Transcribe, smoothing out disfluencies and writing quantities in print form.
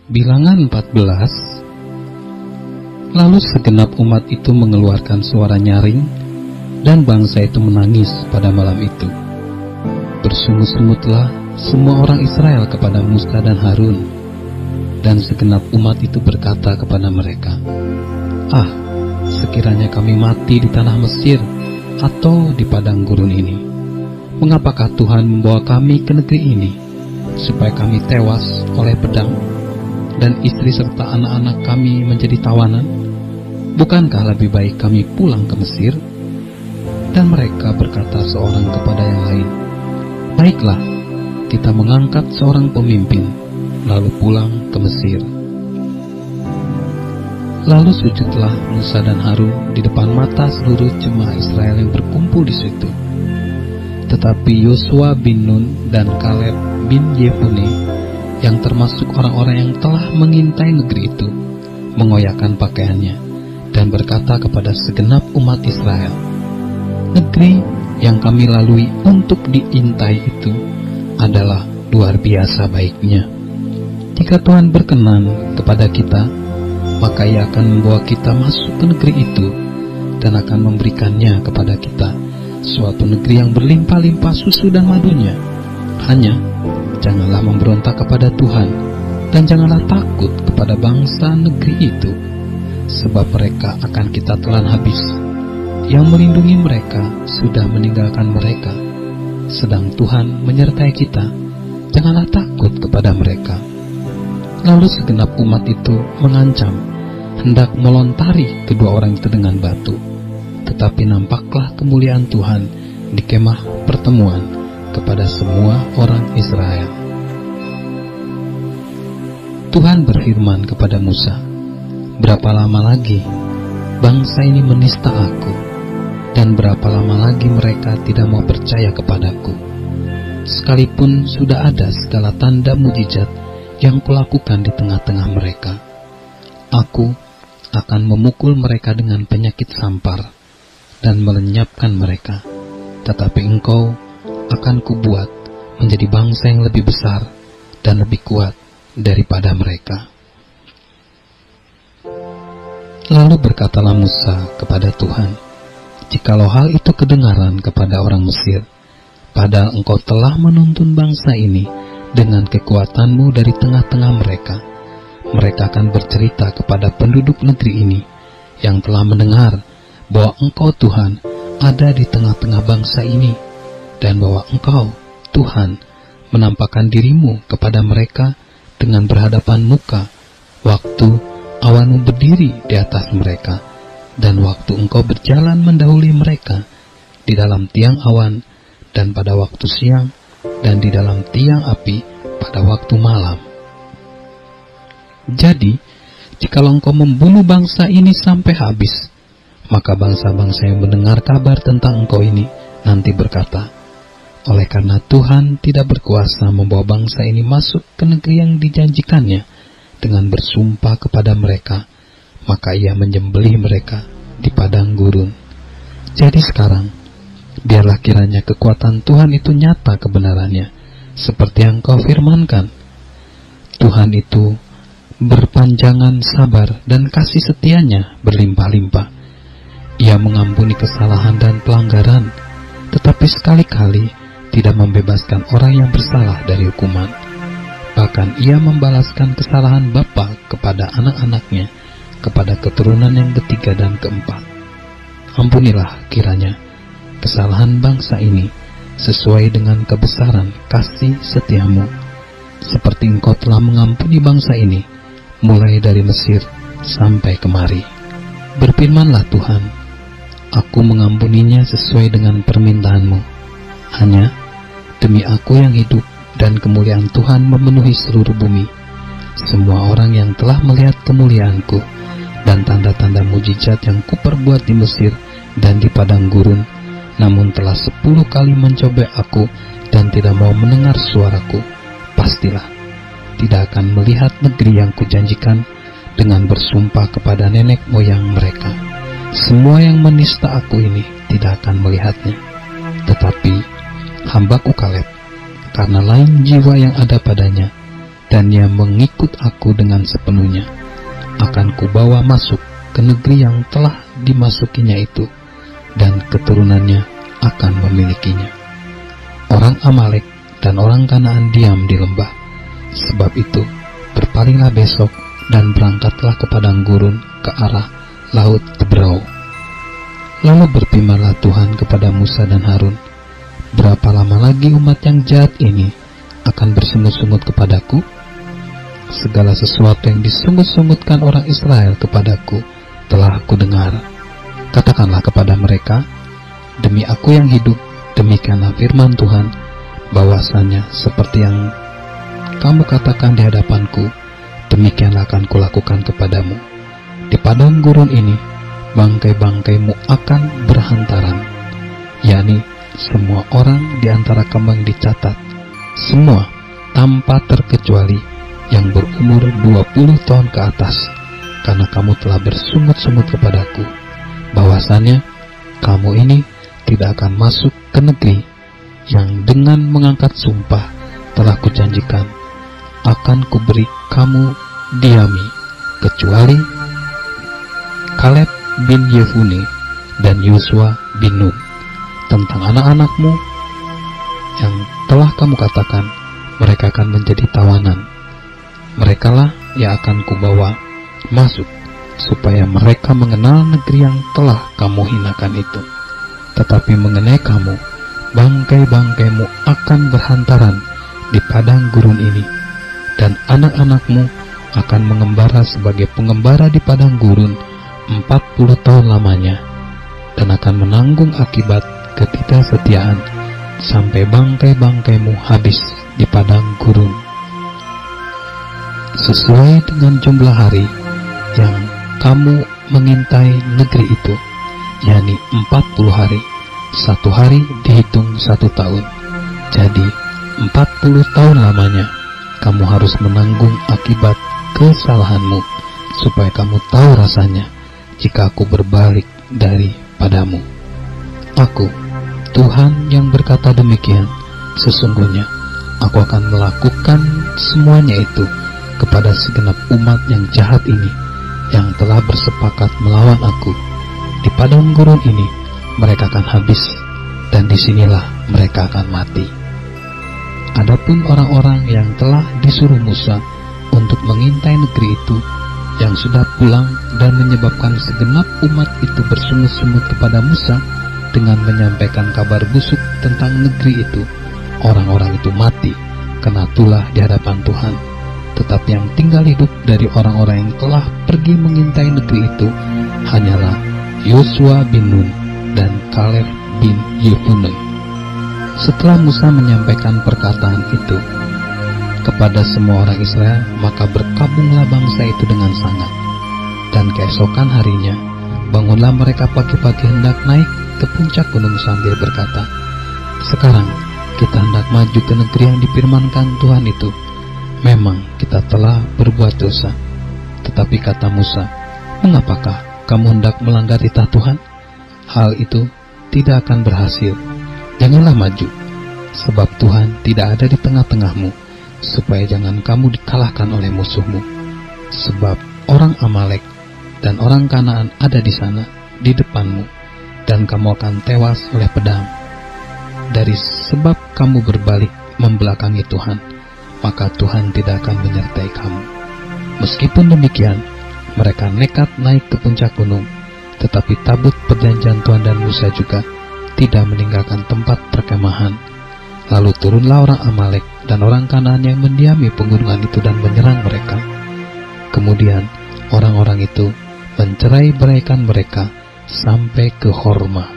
Bilangan 14. Lalu segenap umat itu mengeluarkan suara nyaring, dan bangsa itu menangis pada malam itu. Bersungut-sungutlah semua orang Israel kepada Musa dan Harun, dan segenap umat itu berkata kepada mereka, "Ah, sekiranya kami mati di tanah Mesir atau di padang gurun ini. Mengapakah Tuhan membawa kami ke negeri ini, supaya kami tewas oleh pedang, dan istri serta anak-anak kami menjadi tawanan? Bukankah lebih baik kami pulang ke Mesir?" Dan mereka berkata seorang kepada yang lain, "Baiklah, kita mengangkat seorang pemimpin, lalu pulang ke Mesir." Lalu sujudlah Musa dan Harun di depan mata seluruh jemaah Israel yang berkumpul di situ. Tetapi Yosua bin Nun dan Kaleb bin Yefune, yang termasuk orang-orang yang telah mengintai negeri itu, mengoyakkan pakaiannya dan berkata kepada segenap umat Israel, "Negeri yang kami lalui untuk diintai itu adalah luar biasa baiknya. Jika Tuhan berkenan kepada kita, maka Ia akan membawa kita masuk ke negeri itu dan akan memberikannya kepada kita, suatu negeri yang berlimpah-limpah susu dan madunya. Hanya janganlah memberontak kepada Tuhan, dan janganlah takut kepada bangsa negeri itu, sebab mereka akan kita telan habis. Yang melindungi mereka sudah meninggalkan mereka, sedang Tuhan menyertai kita. Janganlah takut kepada mereka." Lalu segenap umat itu mengancam, hendak melontari kedua orang itu dengan batu. Tetapi nampaklah kemuliaan Tuhan di kemah pertemuan kepada semua orang Israel. Tuhan berfirman kepada Musa, "Berapa lama lagi bangsa ini menista Aku, dan berapa lama lagi mereka tidak mau percaya kepadaku? Sekalipun sudah ada segala tanda mujizat yang Kulakukan di tengah-tengah mereka. Aku akan memukul mereka dengan penyakit sampar dan melenyapkan mereka. Tetapi engkau akan Kubuat menjadi bangsa yang lebih besar dan lebih kuat daripada mereka." Lalu berkatalah Musa kepada Tuhan, "Jikalau hal itu kedengaran kepada orang Mesir, padahal engkau telah menuntun bangsa ini dengan kekuatanmu dari tengah-tengah mereka, mereka akan bercerita kepada penduduk negeri ini yang telah mendengar bahwa Engkau Tuhan ada di tengah-tengah bangsa ini, dan bahwa Engkau Tuhan menampakkan dirimu kepada mereka dengan berhadapan muka, waktu awanmu berdiri di atas mereka, dan waktu Engkau berjalan mendahului mereka di dalam tiang awan, dan pada waktu siang, dan di dalam tiang api pada waktu malam. Jadi, jikalau Engkau membunuh bangsa ini sampai habis, maka bangsa-bangsa yang mendengar kabar tentang Engkau ini nanti berkata, oleh karena Tuhan tidak berkuasa membawa bangsa ini masuk ke negeri yang dijanjikannya dengan bersumpah kepada mereka, maka Ia menyembelih mereka di padang gurun. Jadi sekarang, biarlah kiranya kekuatan Tuhan itu nyata kebenarannya, seperti yang Kau firmankan. Tuhan itu berpanjangan sabar dan kasih setianya berlimpah-limpah. Ia mengampuni kesalahan dan pelanggaran, tetapi sekali-kali tidak membebaskan orang yang bersalah dari hukuman. Bahkan Ia membalaskan kesalahan bapa kepada anak-anaknya, kepada keturunan yang ketiga dan keempat. Ampunilah kiranya kesalahan bangsa ini sesuai dengan kebesaran kasih setiamu, seperti Engkau telah mengampuni bangsa ini mulai dari Mesir sampai kemari. Berfirmanlah Tuhan, Aku mengampuninya sesuai dengan permintaan-Mu. Hanya demi Aku yang hidup dan kemuliaan Tuhan memenuhi seluruh bumi. Semua orang yang telah melihat kemuliaan-Ku dan tanda-tanda mujizat yang Kuperbuat di Mesir dan di padang gurun, namun telah 10 kali mencobek Aku dan tidak mau mendengar suaraku, pastilah tidak akan melihat negeri yang Kujanjikan dengan bersumpah kepada nenek moyang mereka. Semua yang menista Aku ini tidak akan melihatnya. Tetapi hambaku Kaleb, karena lain jiwa yang ada padanya dan ia mengikut aku dengan sepenuhnya, akan kubawa masuk ke negeri yang telah dimasukinya itu, dan keturunannya akan memilikinya. Orang Amalek dan orang Kanaan diam di lembah. Sebab itu, berpalinglah besok dan berangkatlah ke padang gurun ke arah laut Tebrau. Lalu berfirmanlah Tuhan kepada Musa dan Harun, berapa lama lagi umat yang jahat ini akan bersungut-sungut kepadaku? Segala sesuatu yang disungut-sungutkan orang Israel kepadaku telah aku dengar. Katakanlah kepada mereka, demi aku yang hidup, demikianlah firman Tuhan, bahwasanya seperti yang kamu katakan di hadapanku, demikianlah akan kulakukan kepadamu. Di padang gurun ini, bangkai-bangkaimu akan berhantaran, yakni semua orang di antara kamu yang dicatat, semua tanpa terkecuali yang berumur 20 tahun ke atas, karena kamu telah bersungut-sungut kepadaku, bahwasannya kamu ini tidak akan masuk ke negeri yang dengan mengangkat sumpah telah kujanjikan akan kuberi kamu diami, kecuali Kaleb bin Yefune dan Yosua bin Nun. Tentang anak-anakmu yang telah kamu katakan mereka akan menjadi tawanan, merekalah yang akan kubawa masuk, supaya mereka mengenal negeri yang telah kamu hinakan itu. Tetapi mengenai kamu, bangkai-bangkaimu akan berhantaran di padang gurun ini, dan anak-anakmu akan mengembara sebagai pengembara di padang gurun 40 tahun lamanya, dan akan menanggung akibat ketidaksetiaan sampai bangkai-bangkaimu habis di padang gurun. Sesuai dengan jumlah hari yang kamu mengintai negeri itu, yakni 40 hari, 1 hari dihitung 1 tahun. Jadi 40 tahun lamanya kamu harus menanggung akibat kesalahanmu, supaya kamu tahu rasanya jika aku berbalik daripadamu. Aku, Tuhan yang berkata demikian, sesungguhnya aku akan melakukan semuanya itu kepada segenap umat yang jahat ini, yang telah bersepakat melawan aku. Di padang gurun ini mereka akan habis, dan disinilah mereka akan mati. Adapun orang-orang yang telah disuruh Musa untuk mengintai negeri itu, yang sudah pulang dan menyebabkan segenap umat itu bersungut-sungut kepada Musa dengan menyampaikan kabar busuk tentang negeri itu, orang-orang itu mati kena tulah di hadapan Tuhan. Tetapi yang tinggal hidup dari orang-orang yang telah pergi mengintai negeri itu hanyalah Yosua bin Nun dan Kaleb bin Yefune. Setelah Musa menyampaikan perkataan itu kepada semua orang Israel, maka berkabunglah bangsa itu dengan sangat. Dan keesokan harinya, bangunlah mereka pagi-pagi hendak naik ke puncak gunung sambil berkata, sekarang kita hendak maju ke negeri yang difirmankan Tuhan itu. Memang kita telah berbuat dosa. Tetapi kata Musa, mengapakah kamu hendak melanggar titah Tuhan? Hal itu tidak akan berhasil. Janganlah maju, sebab Tuhan tidak ada di tengah-tengahmu, supaya jangan kamu dikalahkan oleh musuhmu. Sebab orang Amalek dan orang Kanaan ada di sana, di depanmu, dan kamu akan tewas oleh pedang. Dari sebab kamu berbalik membelakangi Tuhan, maka Tuhan tidak akan menyertai kamu. Meskipun demikian, mereka nekat naik ke puncak gunung, tetapi tabut perjanjian Tuhan dan Musa juga tidak meninggalkan tempat perkemahan. Lalu turunlah orang Amalek dan orang Kanaan yang mendiami pegunungan itu dan menyerang mereka. Kemudian orang-orang itu mencerai-beraikan mereka sampai ke Horma.